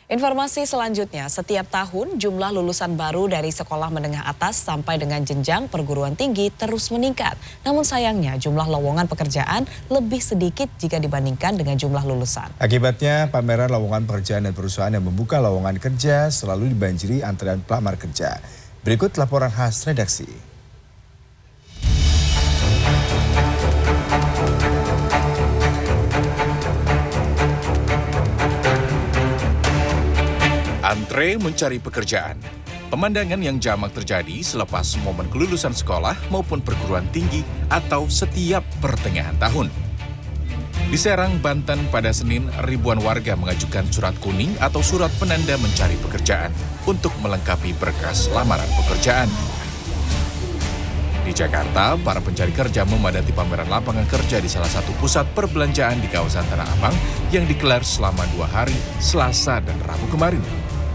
Informasi selanjutnya, setiap tahun jumlah lulusan baru dari sekolah menengah atas sampai dengan jenjang perguruan tinggi terus meningkat. Namun sayangnya jumlah lowongan pekerjaan lebih sedikit jika dibandingkan dengan jumlah lulusan. Akibatnya pameran lowongan pekerjaan dan perusahaan yang membuka lowongan kerja selalu dibanjiri antrean pelamar kerja. Berikut laporan khas redaksi. Antre mencari pekerjaan. Pemandangan yang jamak terjadi selepas momen kelulusan sekolah maupun perguruan tinggi atau setiap pertengahan tahun. Di Serang, Banten pada Senin, ribuan warga mengajukan surat kuning atau surat penanda mencari pekerjaan untuk melengkapi berkas lamaran pekerjaan. Di Jakarta, para pencari kerja memadati pameran lapangan kerja di salah satu pusat perbelanjaan di kawasan Tanah Abang yang digelar selama 2 hari, Selasa dan Rabu kemarin.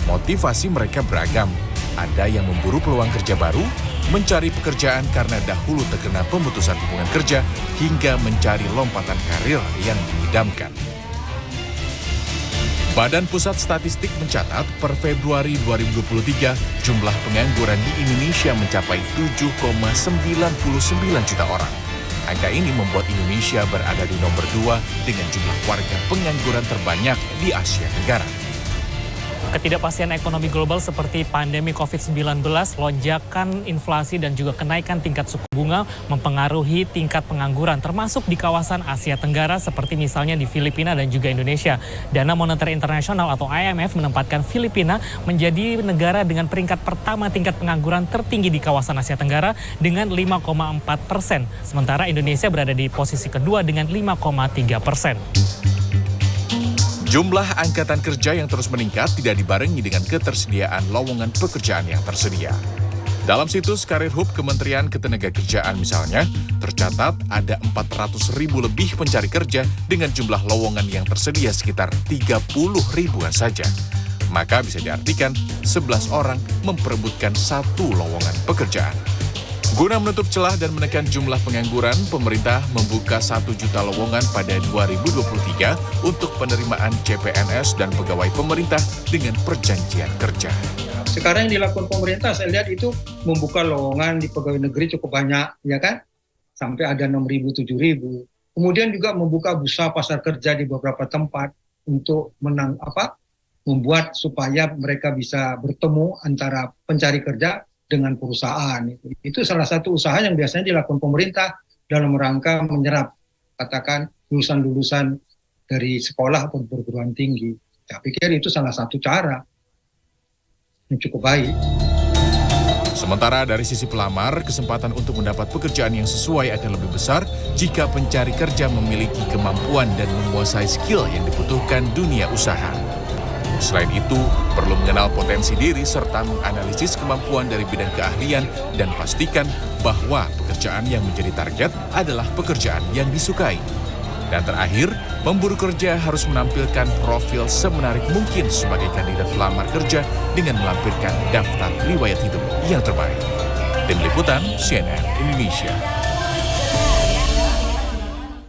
Motivasi mereka beragam. Ada yang memburu peluang kerja baru, mencari pekerjaan karena dahulu terkena pemutusan hubungan kerja, hingga mencari lompatan karir yang mengidamkan. Badan Pusat Statistik mencatat per Februari 2023, jumlah pengangguran di Indonesia mencapai 7,99 juta orang. Angka ini membuat Indonesia berada di nomor 2 dengan jumlah warga pengangguran terbanyak di Asia Tenggara. Ketidakpastian ekonomi global seperti pandemi COVID-19, lonjakan inflasi dan juga kenaikan tingkat suku bunga mempengaruhi tingkat pengangguran termasuk di kawasan Asia Tenggara seperti misalnya di Filipina dan juga Indonesia. Dana Moneter Internasional atau IMF menempatkan Filipina menjadi negara dengan peringkat pertama tingkat pengangguran tertinggi di kawasan Asia Tenggara dengan 5,4%. Sementara Indonesia berada di posisi kedua dengan 5,3%. Jumlah angkatan kerja yang terus meningkat tidak dibarengi dengan ketersediaan lowongan pekerjaan yang tersedia. Dalam situs Karir Hub Kementerian Ketenagakerjaan misalnya, tercatat ada 400.000 lebih pencari kerja dengan jumlah lowongan yang tersedia sekitar 30 ribuan saja. Maka bisa diartikan 11 orang memperebutkan 1 lowongan pekerjaan. Guna menutup celah dan menekan jumlah pengangguran, pemerintah membuka 1 juta lowongan pada 2023 untuk penerimaan CPNS dan pegawai pemerintah dengan perjanjian kerja. Sekarang yang dilakukan pemerintah, saya lihat itu membuka lowongan di pegawai negeri cukup banyak, ya kan? Sampai ada 6.000, 7.000. Kemudian juga membuka bursa pasar kerja di beberapa tempat untuk membuat supaya mereka bisa bertemu antara pencari kerja dengan perusahaan. Itu salah satu usaha yang biasanya dilakukan pemerintah dalam rangka menyerap katakan lulusan-lulusan dari sekolah atau perguruan tinggi. Saya pikir itu salah satu cara yang cukup baik. Sementara dari sisi pelamar, kesempatan untuk mendapat pekerjaan yang sesuai akan lebih besar jika pencari kerja memiliki kemampuan dan menguasai skill yang dibutuhkan dunia usaha. Selain itu, perlu mengenal potensi diri serta menganalisis kemampuan dari bidang keahlian dan pastikan bahwa pekerjaan yang menjadi target adalah pekerjaan yang disukai. Dan terakhir, pemburu kerja harus menampilkan profil semenarik mungkin sebagai kandidat pelamar kerja dengan melampirkan daftar riwayat hidup yang terbaik. Tim Liputan CNN Indonesia.